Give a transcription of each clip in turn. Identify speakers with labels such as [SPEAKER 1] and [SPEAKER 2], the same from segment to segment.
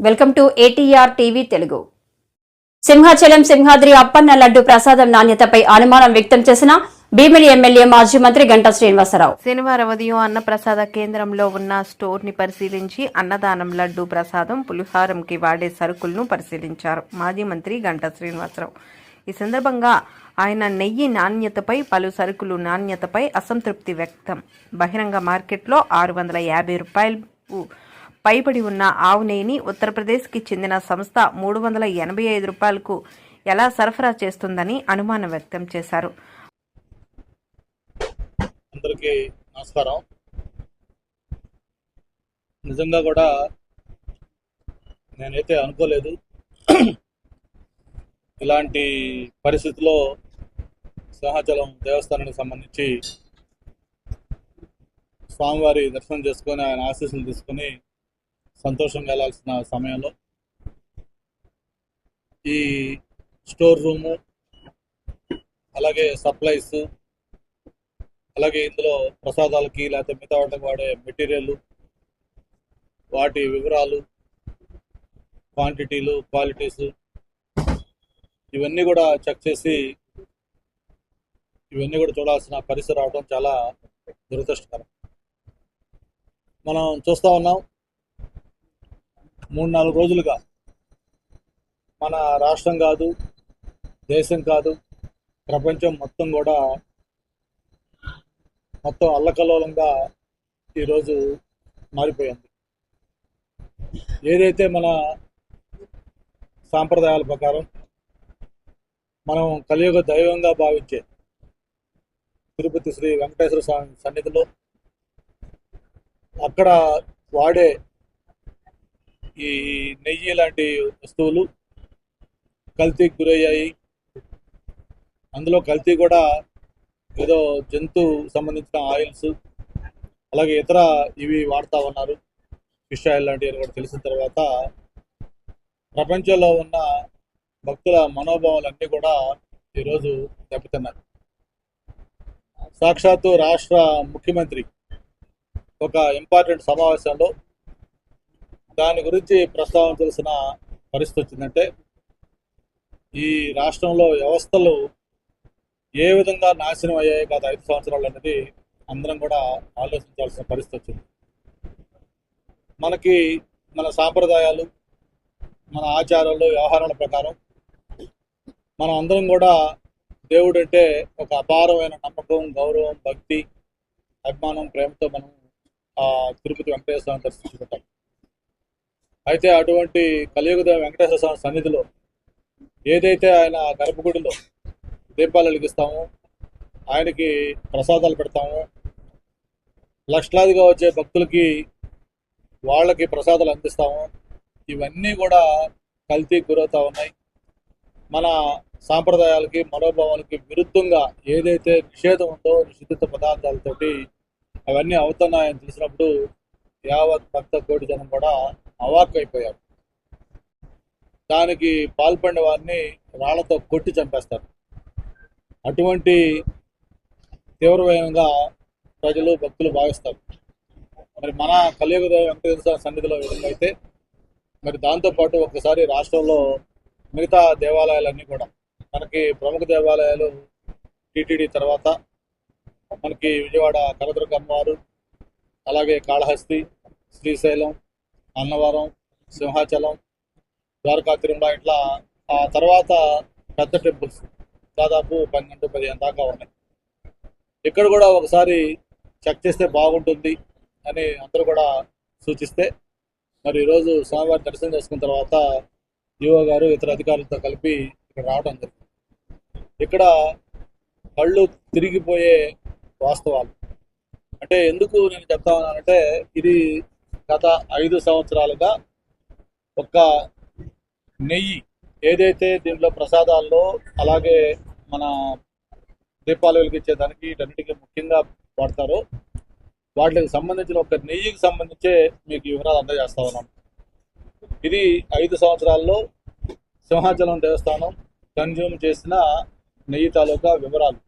[SPEAKER 1] Welcome to ATR TV Telugu. Simhachalam Simhadri Appanna laddu ప్రసాదం నాణ్యతపై అనుమానం వ్యక్తం చేసిన భీమిలి ఎమ్మెల్యే మాజీ మంత్రి గంటా శ్రీనివాసరావు
[SPEAKER 2] శనివారం ఉదయం అన్నప్రసాద కేంద్రంలో ఉన్న స్టోర్ ని పరిశీలించి అన్నదానం లడ్డు ప్రసాదం పులిహారంకి వాడే సరుకులను పరిశీలించారు మాజీ మంత్రి గంటా శ్రీనివాసరావు. ఈ సందర్భంగా ఆయన నెయ్యి నాణ్యతపై పలు సరుకులు నాణ్యతపై అసంతృప్తి వ్యక్తం. బహిరంగ మార్కెట్లో 650 రూపాయలు పైబడి ఉన్న ఆవు నెయ్యిని ఉత్తరప్రదేశ్కి చెందిన సంస్థ 385 రూపాయలకు ఎలా సరఫరా చేస్తుందని అనుమానం వ్యక్తం చేశారు.
[SPEAKER 3] అందరికీ నమస్కారం. నిజంగా కూడా నేనైతే అనుకోలేదు ఇలాంటి పరిస్థితిలో సింహాచలం దేవస్థానానికి సంబంధించి స్వామివారి దర్శనం చేసుకొని ఆయన ఆశీస్సులు తీసుకొని సంతోషంగా వెళ్ళాల్సిన సమయంలో ఈ స్టోర్ రూము అలాగే సప్లైస్ అలాగే ఇందులో ప్రసాదాలకి లేకపోతే మిగతా వాటికి వాడే మెటీరియల్ వాటి వివరాలు క్వాంటిటీలు క్వాలిటీస్ ఇవన్నీ కూడా చెక్ చేసి ఇవన్నీ కూడా చూడాల్సిన పరిస్థితి రావడం చాలా దురదృష్టకరం. మనం చూస్తూ ఉన్నాం 3-4 రోజులుగా మన రాష్ట్రం కాదు దేశం కాదు ప్రపంచం మొత్తం అల్లకల్లోలంగా ఈరోజు మారిపోయింది. ఏదైతే మన సాంప్రదాయాల ప్రకారం మనం కలియుగ దైవంగా భావించే తిరుపతి శ్రీ వెంకటేశ్వర స్వామి సన్నిధిలో అక్కడ వాడే ఈ నెయ్యి లాంటి వస్తువులు కల్తీకి గురయ్యాయి. అందులో కల్తీ కూడా ఏదో జంతు సంబంధించిన ఆయిల్స్ అలాగే ఇతర ఇవి వాడుతూ ఉన్నారు. ఫిష్ ఆయిల్ లాంటివి కూడా తెలిసిన తర్వాత ప్రపంచంలో ఉన్న భక్తుల మనోభావాలన్నీ కూడా ఈరోజు దెబ్బతిన్నారు. సాక్షాత్తు రాష్ట్ర ముఖ్యమంత్రి ఒక ఇంపార్టెంట్ సమావేశంలో దాని గురించి ప్రస్తావించాల్సిన పరిస్థితి వచ్చిందంటే ఈ రాష్ట్రంలో వ్యవస్థలు ఏ విధంగా నాశనం అయ్యాయి గత 5 సంవత్సరాలు అనేది అందరం కూడా ఆలోచించాల్సిన పరిస్థితి వచ్చింది. మనకి మన సాంప్రదాయాలు మన ఆచారాలు వ్యవహారాల ప్రకారం మనం అందరం కూడా దేవుడు అంటే ఒక అపారమైన నమ్మకం గౌరవం భక్తి అభిమానం ప్రేమతో మనం తిరుపతి వెంకటేశ్వర స్వామిని దర్శించుకుంటాం. అయితే అటువంటి కలియుగ వెంకటేశ్వర స్వామి సన్నిధిలో ఏదైతే ఆయన గర్భగుడిలో దీపాలు వెలిగిస్తాము ఆయనకి ప్రసాదాలు పెడతాము లక్షలాదిగా వచ్చే భక్తులకి వాళ్ళకి ప్రసాదాలు అందిస్తాము ఇవన్నీ కూడా కల్తీకి గురవుతూ ఉన్నాయి. మన సాంప్రదాయాలకి మనోభావాలకి విరుద్ధంగా ఏదైతే నిషేధం ఉందో నిషిద్ధ పదార్థాలతోటి అవన్నీ అవుతున్నాయని తెలిసినప్పుడు యావత్ భక్త కోటి జనం కూడా అవాక్కైపోయారు. దానికి పాల్పడిన వారిని రాళ్లతో కొట్టి చంపేస్తారు. అటువంటి తీవ్రమైనగా ప్రజలు భక్తులు భావిస్తారు. మరి మన కలియుగ వెంకటేశ్వర సన్నిధిలో విధంగా అయితే మరి దాంతోపాటు ఒకసారి రాష్ట్రంలో మిగతా దేవాలయాలన్నీ కూడా మనకి ప్రముఖ దేవాలయాలు టీటీడీ తర్వాత మనకి విజయవాడ కనదుర్గ అమ్మవారు అలాగే కాళహస్తి శ్రీశైలం అన్నవరం సింహాచలం ద్వారకా తిరుమల ఇట్లా ఆ తర్వాత పెద్ద టెంపుల్స్ దాదాపు 12-15 దాకా ఉన్నాయి. ఇక్కడ కూడా ఒకసారి చెక్ చేస్తే బాగుంటుంది అని అందరూ కూడా సూచిస్తే మరి ఈరోజు స్వామివారి దర్శనం చేసుకున్న తర్వాత ఈవో గారు ఇతర అధికారులతో కలిపి ఇక్కడ రావడం జరిగింది. ఇక్కడ కళ్ళు తిరిగిపోయే వాస్తవాలు అంటే ఎందుకు నేను చెప్తా ఉన్నానంటే ఇది గత 5 సంవత్సరాలుగా ఒక నెయ్యి ఏదైతే దీంట్లో ప్రసాదాల్లో అలాగే మన దీపాలు వెలిగించేదానికి వీటన్నిటికీ ముఖ్యంగా వాడతారో వాటికి సంబంధించిన ఒక నెయ్యికి సంబంధించే మీకు వివరాలు అందజేస్తా ఉన్నాను. ఇది 5 సంవత్సరాల్లో సింహాచలం దేవస్థానం కన్జ్యూమ్ చేసిన నెయ్యి తాలూకా వివరాలు.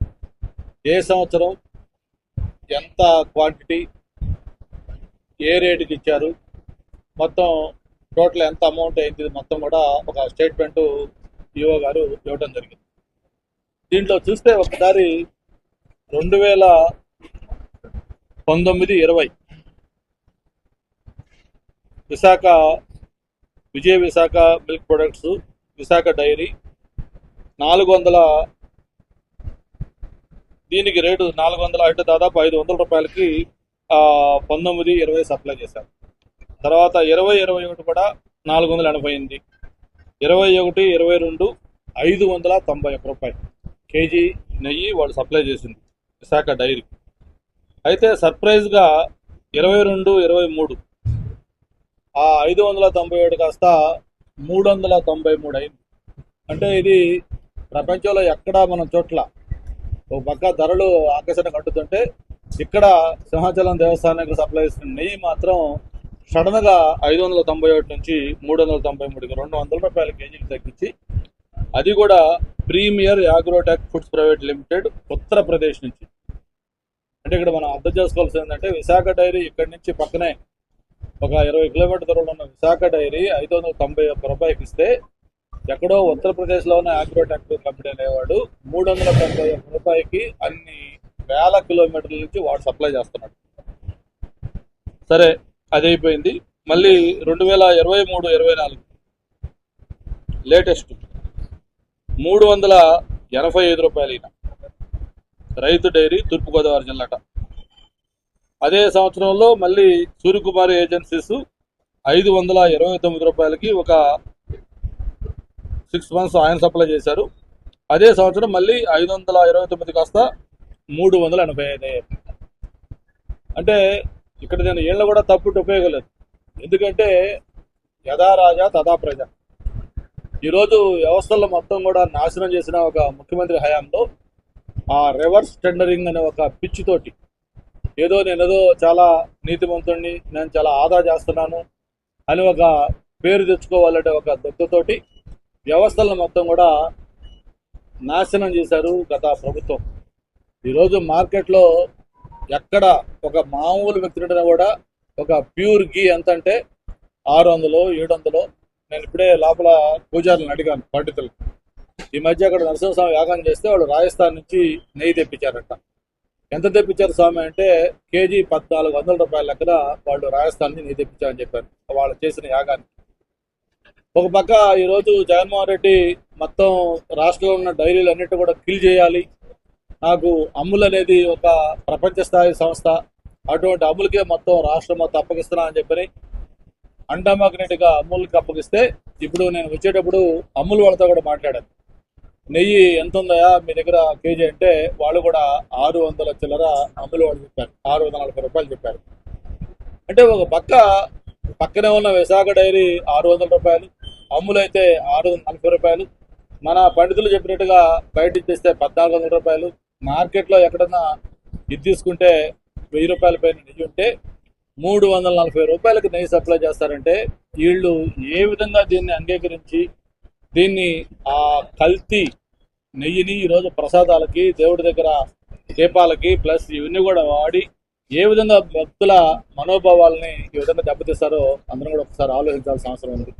[SPEAKER 3] ఏ సంవత్సరం ఎంత క్వాంటిటీ ఏ రేటుకి ఇచ్చారు మొత్తం టోటల్ ఎంత అమౌంట్ అయింది మొత్తం కూడా ఒక స్టేట్మెంట్ ఈఓ గారు ఇవ్వడం జరిగింది. దీంట్లో చూస్తే ఒకసారి 2019-20 Visakha Vijaya Visakha milk products, Visakha dairy 400, దీనికి రేటు 400 అంటే దాదాపు 500 రూపాయలకి 19-20 సప్లై చేశారు. తర్వాత 20-21 కూడా 488, 21-22 591 రూపాయలు కేజీ నెయ్యి వాళ్ళు సప్లై చేసింది విశాఖ డైరీ. అయితే సర్ప్రైజ్గా 22-23 ఆ 597 కాస్త 393 అయింది. అంటే ఇది ప్రపంచంలో ఎక్కడా మనం చోట్ల ఒక పక్క ధరలు ఆకర్షణ కట్టుతుంటే ఇక్కడ సింహాచలం దేవస్థానానికి సప్లై చేసిన నెయ్యి మాత్రం సడన్గా 591 నుంచి 393కి 200 రూపాయల కేజీకి తగ్గించి, అది కూడా premier Agrotech foods private limited Uttar Pradesh నుంచి. అంటే ఇక్కడ మనం అర్థం చేసుకోవాల్సింది ఏంటంటే విశాఖ డైరీ ఇక్కడి నుంచి పక్కనే ఒక 20 కిలోమీటర్ దూరంలో ఉన్న విశాఖ డైరీ 591 రూపాయలకి ఇస్తే, ఎక్కడో ఉత్తరప్రదేశ్లో ఉన్న అగ్రోటెక్ కంపెనీ అనేవాడు 391 రూపాయలకి అన్ని వేల కిలోమీటర్ల నుంచి వాడు సప్లై చేస్తున్నాడు. సరే, అది అయిపోయింది. మళ్ళీ 2023-24 లేటెస్ట్ 385 రూపాయలు అయినా రైతు డైరీ తూర్పుగోదావరి జిల్లాట. అదే సంవత్సరంలో మళ్ళీ సూర్యకుమారి ఏజెన్సీస్ 529 రూపాయలకి ఒక 6 months ఆయన సప్లై చేశారు. అదే సంవత్సరం మళ్ళీ 529 కాస్త 385. అంటే ఇక్కడ నేను ఏళ్ళ కూడా తప్పుట్టు ఉపయోగం లేదు. ఎందుకంటే యథా రాజా తథా ప్రజ. ఈరోజు వ్యవస్థల్లో మొత్తం కూడా నాశనం చేసిన ఒక ముఖ్యమంత్రి హయాంలో ఆ రివర్స్ టెండరింగ్ అనే ఒక పిచ్చితోటి నేనేదో చాలా నీతిమంతుడిని, నేను చాలా ఆదా చేస్తున్నాను అని ఒక పేరు తెచ్చుకోవాలంటే ఒక దుఃఖతోటి వ్యవస్థలను మొత్తం కూడా నాశనం చేశారు గత ప్రభుత్వం. ఈరోజు మార్కెట్లో ఎక్కడ ఒక మామూలు వ్యక్తిని కూడా ఒక ప్యూర్ గీ ఎంత అంటే 600-700. నేను ఇప్పుడే లోపల పూజారులను అడిగాను పండితులు. ఈ మధ్య అక్కడ నరసింహస్వామి యాగం చేస్తే వాళ్ళు రాజస్థాన్ నుంచి నెయ్యి తెప్పించారట. ఎంత తెప్పించారు స్వామి అంటే కేజీ 1400 రూపాయల లెక్కన వాళ్ళు రాజస్థాన్ నుంచి నెయ్యి తెప్పించారని చెప్పారు వాళ్ళు చేసిన యాగాన్ని. ఒక పక్క ఈరోజు జగన్మోహన్ రెడ్డి మొత్తం రాష్ట్రంలో ఉన్న డైరీలు అన్నిటి కూడా కిల్ చేయాలి, నాకు అమూల్ అనేది ఒక ప్రపంచ స్థాయి సంస్థ, అటువంటి అమూల్కే మొత్తం రాష్ట్రం మొత్తం అప్పగిస్తున్నా అని చెప్పని అండమాగ్నెట్గా అమూల్కి అప్పగిస్తే, ఇప్పుడు నేను వచ్చేటప్పుడు అమూల్ వాళ్ళతో కూడా మాట్లాడాను. నెయ్యి ఎంత ఉందా మీ దగ్గర కేజీ అంటే వాళ్ళు కూడా 600 చిల్లర అమూల్ వాళ్ళు చెప్పారు, 640 రూపాయలు చెప్పారు. అంటే ఒక పక్కనే ఉన్న విశాఖ డైరీ 600 రూపాయలు, అమూల్ అయితే 640 రూపాయలు, మన పండితులు చెప్పినట్టుగా బయట ఇచ్చేస్తే 1400 రూపాయలు. మార్కెట్లో ఎక్కడన్నా ఇది తీసుకుంటే 1000 రూపాయల పైన నెయ్యి ఉంటే 340 రూపాయలకి నెయ్యి సప్లై చేస్తారంటే వీళ్ళు ఏ విధంగా దీన్ని అంగీకరించి దీన్ని ఆ కల్తీ నెయ్యిని ఈరోజు ప్రసాదాలకి, దేవుడి దగ్గర దీపాలకి ప్లస్ ఇవన్నీ కూడా వాడి ఏ విధంగా భక్తుల మనోభావాలని ఈ విధంగా దెబ్బతీస్తారో అందరం కూడా ఒకసారి ఆలోచించాల్సిన అవసరం ఉంది.